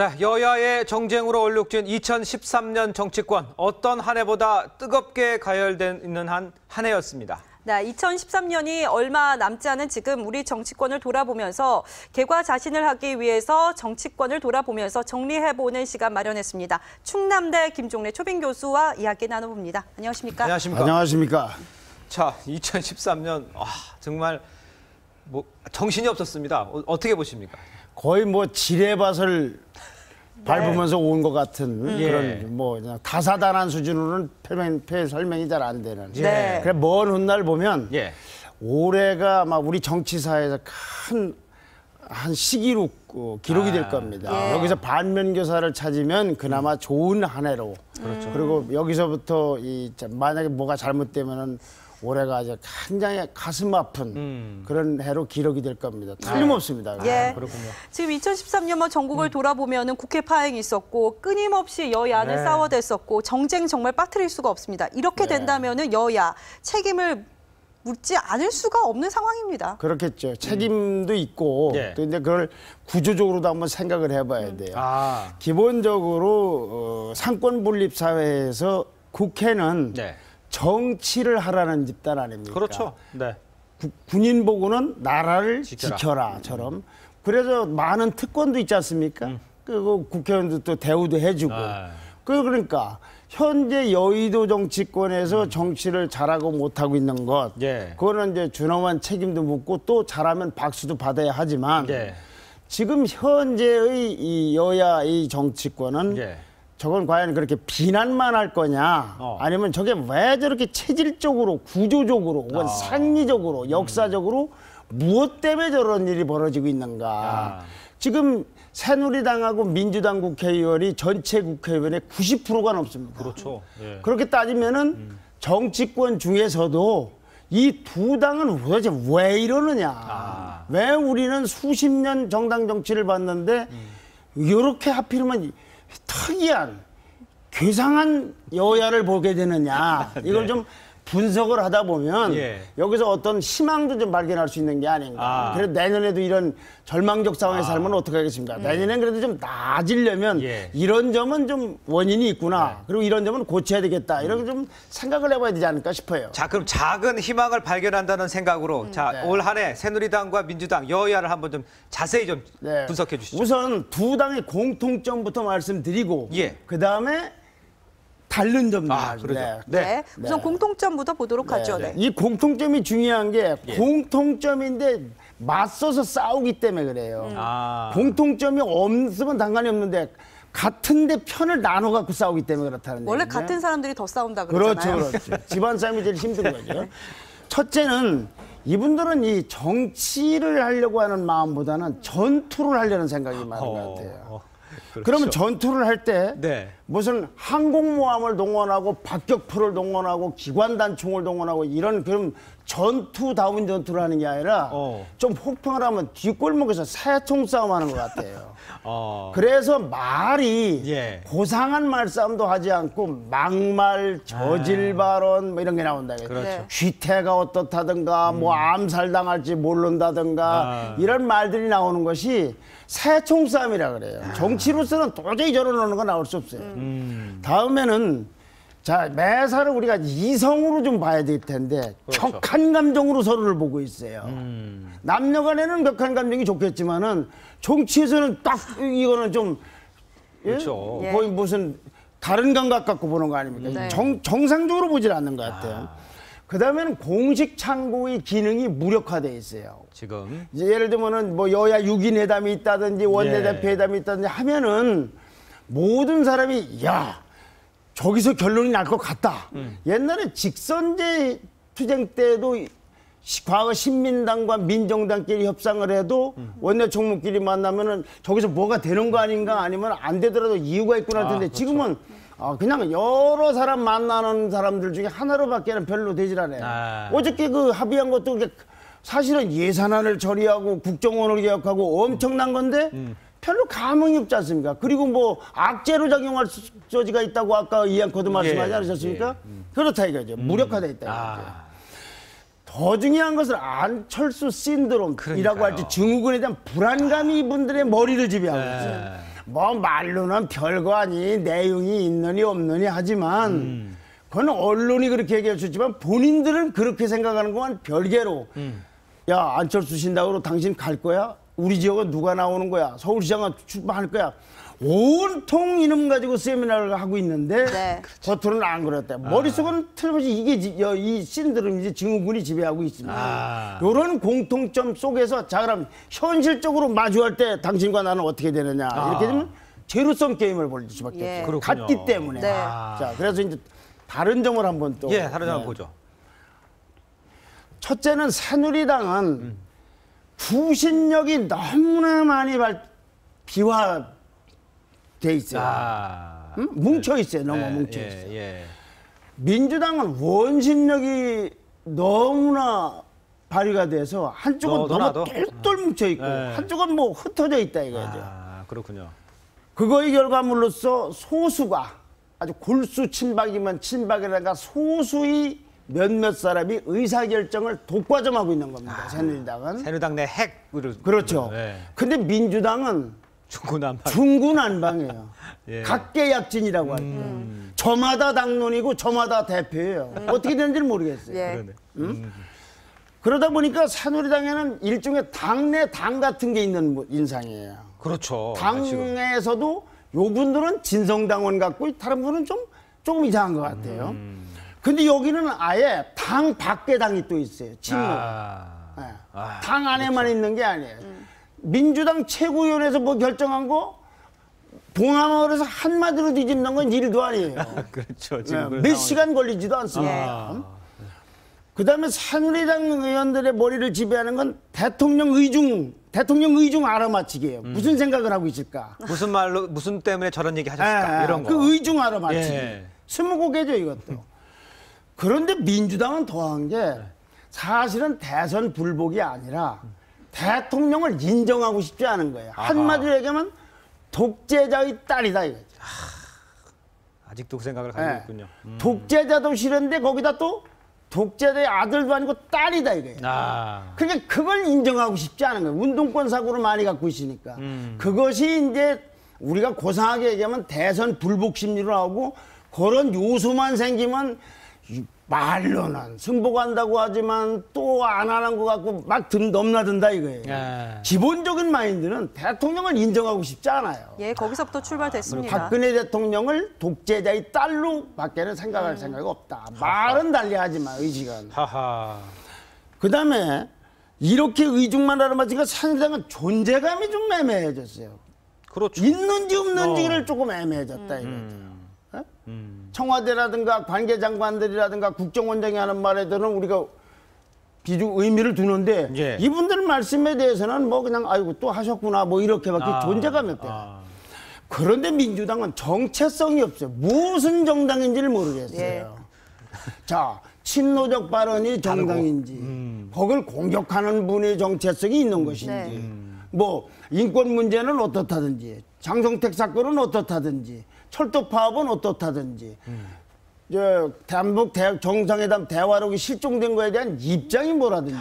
네, 여야의 정쟁으로 얼룩진 2013년 정치권 어떤 한 해보다 뜨겁게 가열되는 한 해였습니다. 네, 2013년이 얼마 남지 않은 지금 우리 정치권을 돌아보면서 개과 자신을 하기 위해서 정치권을 돌아보면서 정리해보는 시간 마련했습니다. 충남대 김종래 초빙 교수와 이야기 나눠봅니다. 안녕하십니까? 안녕하십니까? 안녕하십니까? 자, 2013년 정말 정신이 없었습니다. 어떻게 보십니까? 거의 뭐 지뢰밭을 밟으면서 온 것 같은 그런 그냥 다사다난 수준으로는 설명이 잘 안 되는. 네. 그래 먼 훗날 보면 올해가 막 우리 정치사에서 큰 한 시기로 기록이 될 겁니다. 여기서 반면교사를 찾으면 그나마 좋은 한 해로. 그렇죠. 그리고 여기서부터 만약에 뭐가 잘못되면은 올해가 이제 굉장히 가슴 아픈 그런 해로 기록이 될 겁니다. 틀림없습니다. 그렇군요. 지금 2013년 전국을 돌아보면은 국회 파행이 있었고 끊임없이 여야는 싸워댔었고 정쟁 정말 빠뜨릴 수가 없습니다. 이렇게 된다면은 여야 책임을 묻지 않을 수가 없는 상황입니다. 그렇겠죠. 책임도 있고 또 이제 그걸 구조적으로도 한번 생각을 해봐야 돼요. 기본적으로 상권 분립 사회에서 국회는 정치를 하라는 집단 아닙니까? 그렇죠. 네. 군인 보고는 나라를 지켜라처럼. 그래서 많은 특권도 있지 않습니까? 그리고 국회의원도 또 대우도 해주고. 그러니까 현재 여의도 정치권에서 정치를 잘하고 못하고 있는 것, 그거는 이제 준엄한 책임도 묻고 또 잘하면 박수도 받아야 하지만 지금 현재의 이 여야 이 정치권은 저건 과연 그렇게 비난만 할 거냐 아니면 저게 왜 저렇게 체질적으로 구조적으로 혹은 상리적으로 역사적으로 무엇 때문에 저런 일이 벌어지고 있는가. 지금 새누리당하고 민주당 국회의원이 전체 국회의원의 90%가 넘습니다. 그렇죠. 그렇게 따지면은 정치권 중에서도 이 두 당은 도대체 왜 이러느냐. 왜 우리는 수십 년 정당 정치를 봤는데 이렇게 하필이면 특이한 괴상한 여야를 보게 되느냐. 이걸 좀 분석을 하다 보면 여기서 어떤 희망도 좀 발견할 수 있는 게 아닌가. 그래도 내년에도 이런 절망적 상황에 살면 어떻게 하겠습니까? 내년엔 그래도 좀 나아지려면 이런 점은 좀 원인이 있구나. 그리고 이런 점은 고쳐야 되겠다. 이런 좀 생각을 해봐야 되지 않을까 싶어요. 자, 그럼 작은 희망을 발견한다는 생각으로 올 한 해 새누리당과 민주당 여야를 한번 좀 자세히 좀 분석해 주시죠. 우선 두 당의 공통점부터 말씀드리고 그다음에 다른 점도 우선 공통점부터 보도록 하죠. 이 공통점이 중요한 게 공통점인데 맞서서 싸우기 때문에 그래요. 공통점이 없으면 상관이 없는데 같은데 편을 나눠 갖고 싸우기 때문에 그렇다는 원래 얘기죠. 같은 사람들이 더 싸운다 그러잖아요. 그렇죠. 집안 싸움이 제일 힘든 거죠. 첫째는 이분들은 이 정치를 하려고 하는 마음보다는 전투를 하려는 생각이 많은 것 같아요. 그러면 전투를 할 때 무슨 항공모함을 동원하고 박격포를 동원하고 기관단총을 동원하고 이런 그런 전투다운 전투를 하는 게 아니라 좀 혹평을 하면 뒷골목에서 새총 싸움하는 것 같아요. 그래서 말이 고상한 말싸움도 하지 않고 막말, 저질 발언 뭐 이런 게 나온다. 휘태가 어떻다든가 뭐 암살당할지 모른다든가 이런 말들이 나오는 것이 새총 싸움이라 그래요. 정치로서는 도저히 저러는 거 나올 수 없어요. 다음에는 매사를 우리가 이성으로 좀 봐야 될 텐데 격한 감정으로 서로를 보고 있어요. 남녀 간에는 격한 감정이 좋겠지만은 정치에서는 딱 이거는 좀 거의 무슨 다른 감각 갖고 보는 거 아닙니까? 정상적으로 보질 않는 것 같아요. 그다음에는 공식 창구의 기능이 무력화돼 있어요. 지금 이제 예를 들면은 뭐 여야 6인 회담이 있다든지 원내대표 회담이 있다든지 하면은 모든 사람이 저기서 결론이 날 것 같다. 옛날에 직선제 투쟁 때도 과거 신민당과 민정당끼리 협상을 해도 원내총무끼리 만나면은 저기서 뭐가 되는 거 아닌가 아니면 안 되더라도 이유가 있구나 할 텐데 지금은 그냥 여러 사람 만나는 사람들 중에 하나로밖에는 별로 되질 않아요. 어저께 그 합의한 것도 사실은 예산안을 처리하고 국정원을 개혁하고 엄청난 건데 별로 감흥이 없지 않습니까? 그리고 뭐 악재로 작용할 소지가 있다고 아까 이안코도 말씀하지 않으셨습니까? 그렇다 이거죠. 무력화돼 있다 이거죠. 더 중요한 것은 안철수 신드롬이라고 할지 증후군에 대한 불안감이 이분들의 머리를 지배하고 있어요. 뭐 말로는 별거 아니 내용이 있느니 없느니 하지만 그건 언론이 그렇게 얘기해 줬지만 본인들은 그렇게 생각하는 건 별개로 야 안철수 신당으로 당신 갈 거야? 우리 지역은 누가 나오는 거야? 서울시장은 출마할 거야? 온통 이름 가지고 세미나를 하고 있는데 네. 겉으로는 안 그랬대. 머릿속은 틀림없이 이게 이 신드롬이지 증후군이 지배하고 있습니다. 이런 공통점 속에서 자 그럼 현실적으로 마주할 때 당신과 나는 어떻게 되느냐 이렇게 되면 제로섬 게임을 벌일 수밖에 예. 없어요. 그렇군요. 같기 때문에. 네. 자 그래서 이제 다른 점을 한번 또. 예, 다른 점 네. 보죠. 첫째는 새누리당은 구신력이 너무나 많이 비화돼 있어요. 뭉쳐 있어요. 너무 뭉쳐 있어요. 예. 민주당은 원심력이 너무나 발휘가 돼서 한쪽은 너무나도? 너무 똘똘 뭉쳐 있고 네. 한쪽은 뭐 흩어져 있다 이거죠. 그렇군요. 그거의 결과물로서 소수가 아주 골수 친박이면 친박이라가 소수의 몇몇 사람이 의사결정을 독과점하고 있는 겁니다. 새누리당은. 새누리당 내 핵으로. 그렇죠. 네. 근데 민주당은 중구난방. 중구난방이에요. 예. 각계약진이라고 하죠. 저마다 당론이고 저마다 대표예요. 어떻게 되는지는 모르겠어요. 예. 그러네. 그러다 보니까 새누리당에는 일종의 당내 당 같은 게 있는 인상이에요. 그렇죠. 지금. 당에서도 요 분들은 진성당원 같고 다른 분은 조금 이상한 것 같아요. 근데 여기는 아예 당 밖에 당이 또 있어요. 친문. 네. 당 안에만 그렇죠. 있는 게 아니에요. 민주당 최고위원회에서 뭐 결정한 거 봉화마을에서 한마디로 뒤집는 건 일도 아니에요. 그렇죠. 지금 몇 시간 걸리지도 않습니다. 그다음에 새누리당 의원들의 머리를 지배하는 건 대통령 의중 알아맞히기예요. 무슨 생각을 하고 있을까? 무슨 때문에 저런 얘기 하셨을까? 이런 거. 그 의중 알아맞히기. 예. 스무고개죠 이것도. 그런데 민주당은 더한 게 사실은 대선 불복이 아니라 대통령을 인정하고 싶지 않은 거예요. 한마디로 얘기하면 독재자의 딸이다 이거죠. 아직도 그 생각을 가지고 네. 있군요. 독재자도 싫은데 거기다 또 독재자의 아들도 아니고 딸이다 이거예요. 그러니까 그걸 인정하고 싶지 않은 거예요. 운동권 사고를 많이 갖고 있으니까. 그것이 이제 우리가 고상하게 얘기하면 대선 불복 심리로 나오고 그런 요소만 생기면 말로는 승복한다고 하지만 또 안 하는 것 같고 막 넘나든다 이거예요. 기본적인 마인드는 대통령을 인정하고 싶지 않아요. 예, 거기서부터 출발됐습니다. 박근혜 대통령을 독재자의 딸로 밖에는 생각할 생각이 없다. 말은 달리하지만 의식은. 그다음에 이렇게 의중만 알아맞으니까 새누리당은 존재감이 좀 애매해졌어요. 그렇죠. 있는지 없는지를 조금 애매해졌다 이거죠. 청와대라든가 관계장관들이라든가 국정원장이 하는 말에들은 우리가 비중 의미를 두는데 예. 이분들 말씀에 대해서는 뭐 그냥 아이고 또 하셨구나 뭐 이렇게밖에 존재감이 없대요. 그런데 민주당은 정체성이 없어요. 무슨 정당인지를 모르겠어요. 예. 자, 친노적 발언이 정당인지 그걸 공격하는 분의 정체성이 있는 것인지 뭐 인권 문제는 어떻다든지 장성택 사건은 어떻다든지 철도 파업은 어떻다든지 대한민국 정상회담 대화록이 실종된 거에 대한 입장이 뭐라든지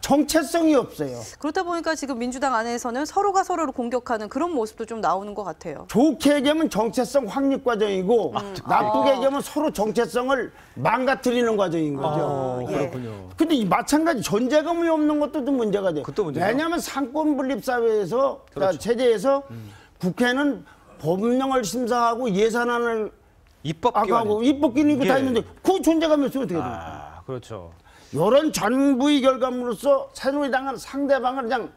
정체성이 없어요. 그렇다 보니까 지금 민주당 안에서는 서로가 서로를 공격하는 그런 모습도 좀 나오는 것 같아요. 좋게 얘기하면 정체성 확립 과정이고 나쁘게 얘기하면 서로 정체성을 망가뜨리는 과정인 거죠. 그렇군요. 근데 이 마찬가지 존재감이 없는 것도 또 문제가 돼요. 왜냐하면 상권 분립 사회에서 그렇죠. 체제에서 국회는 법령을 심사하고 예산안을 입법기관이 입법기관이 다 있는데 그 존재감이 없으면 어떻게 됩니까? 그렇죠. 이런 전부의 결과물로서 새누리당은 상대방을 그냥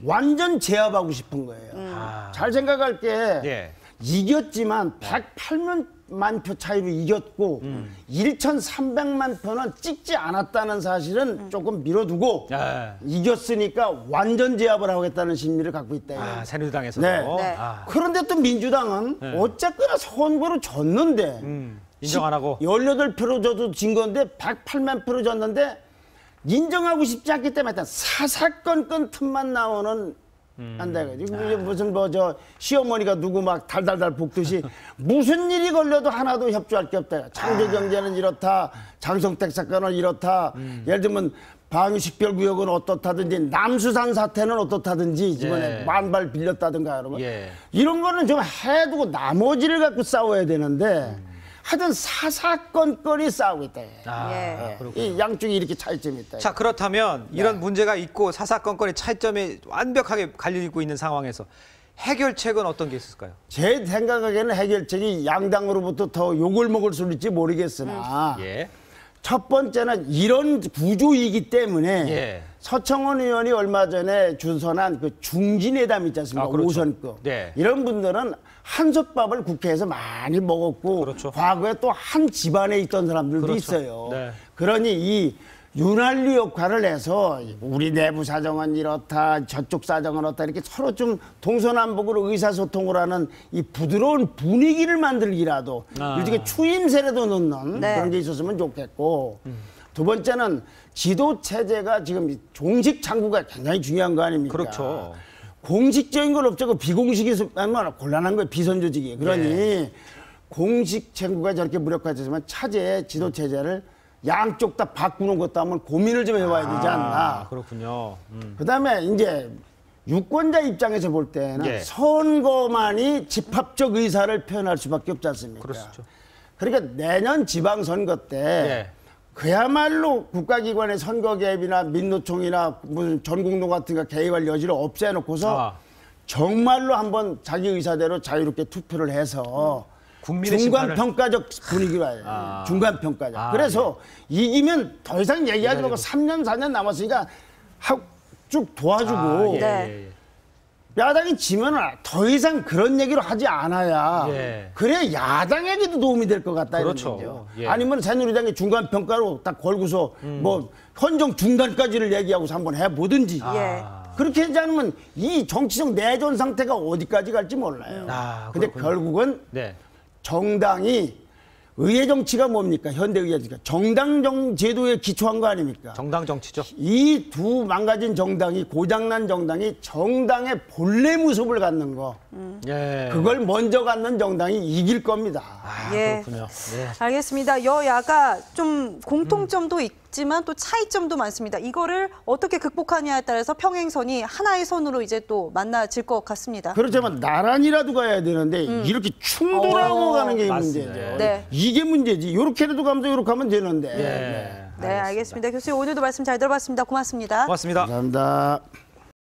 완전 제압하고 싶은 거예요. 잘 생각할 게 이겼지만 108만 표 차이로 이겼고 1,300만 표는 찍지 않았다는 사실은 조금 밀어두고 이겼으니까 완전 제압을 하겠다는 심리를 갖고 있다. 새누리당에서도. 네. 그런데 또 민주당은 어쨌거나 선거로 졌는데 인정 안 하고 18표로 져도 진 건데 108만 표로 졌는데 인정하고 싶지 않기 때문에 일단 사사건건 틈만 나오는 한다 이거지. 그게 무슨 뭐 저 시어머니가 누구 막 달달달 볶듯이 무슨 일이 걸려도 하나도 협조할 게 없다. 창조경제는 이렇다. 장성택 사건은 이렇다. 예를 들면 방위식별구역은 어떻다든지 남수산 사태는 어떻다든지 이번에 예. 만발 빌렸다든가 그러면 예. 이런 거는 좀 해두고 나머지를 갖고 싸워야 되는데 하여튼 사사건건이 싸우고 있다. 예. 이 양쪽이 이렇게 차이점이 있다. 자, 그렇다면 이런 문제가 있고 사사건건의 차이점이 완벽하게 갈리고 있는 상황에서 해결책은 어떤 게 있을까요? 제 생각에는 해결책이 양당으로부터 더 욕을 먹을 수는 있지 모르겠으나 예. 첫 번째는 이런 구조이기 때문에 예. 서청원 의원이 얼마 전에 주선한 그 중진회담 있지 않습니까? 아, 그렇죠. 5선급. 네. 이런 분들은 한솥밥을 국회에서 많이 먹었고 그렇죠. 과거에 또 한 집안에 있던 사람들도 그렇죠. 있어요. 네. 그러니 이 윤활유 역할을 해서 우리 내부 사정은 이렇다 저쪽 사정은 어떻다 이렇게 서로 좀 동서남북으로 의사소통을 하는 이 부드러운 분위기를 만들기라도 일종의 추임새라도 넣는 네. 그런 게 있었으면 좋겠고 두 번째는 지도 체제가 지금 종식 창구가 굉장히 중요한 거 아닙니까? 그렇죠. 공식적인 걸 없자고 비공식에서 하면 곤란한 거예요. 비선조직이. 그러니 공식 창구가 저렇게 무력화되지만 차제의 지도 체제를 양쪽 다 바꾸는 것도 한번 고민을 좀 해봐야 되지 않나. 그렇군요. 그다음에 이제 유권자 입장에서 볼 때는 예. 선거만이 집합적 의사를 표현할 수밖에 없지 않습니까? 그렇죠. 그러니까 내년 지방선거 때 예. 그야말로 국가기관의 선거 개입이나 민노총이나 무슨 전국노 같은 거 개입할 여지를 없애놓고서 아. 정말로 한번 자기 의사대로 자유롭게 투표를 해서 국민의 중간 심판을- 평가적 분위기로 와요. 중간 평가적. 아, 그래서 이기면 더 이상 얘기하지 말고 3년 4년 남았으니까 쭉 도와주고 예, 네. 예, 예. 야당이 지면은 더 이상 그런 얘기를 하지 않아야 예. 그래야 야당에게도 도움이 될 것 같다 그렇죠. 이런 거죠. 예. 아니면 새누리당이 중간 평가로 딱 걸고서 뭐 헌정 중단까지를 얘기하고서 한번 해보든지 예. 그렇게 하지 않으면 이 정치적 내전 상태가 어디까지 갈지 몰라요. 근데 그렇군요. 결국은 네. 정당이 의회 정치가 뭡니까? 현대 의회 정치가 정당 제도에 기초한 거 아닙니까? 정당 정치죠. 이 두 망가진 정당이 고장난 정당이 정당의 본래 모습을 갖는 거 예. 그걸 먼저 갖는 정당이 이길 겁니다. 예. 그렇군요. 네. 알겠습니다. 여야가 좀 공통점도 있지만 또 차이점도 많습니다. 이거를 어떻게 극복하냐에 따라서 평행선이 하나의 선으로 이제 또 만나질 것 같습니다. 그렇지만 나란히라도 가야 되는데 이렇게 충돌하고 가는 게 맞습니다. 문제죠. 네. 이게 문제지. 이렇게라도 가면서 이렇게 하면 되는데. 예. 네, 알겠습니다. 교수님 오늘도 말씀 잘 들어봤습니다. 고맙습니다. 고맙습니다. 감사합니다.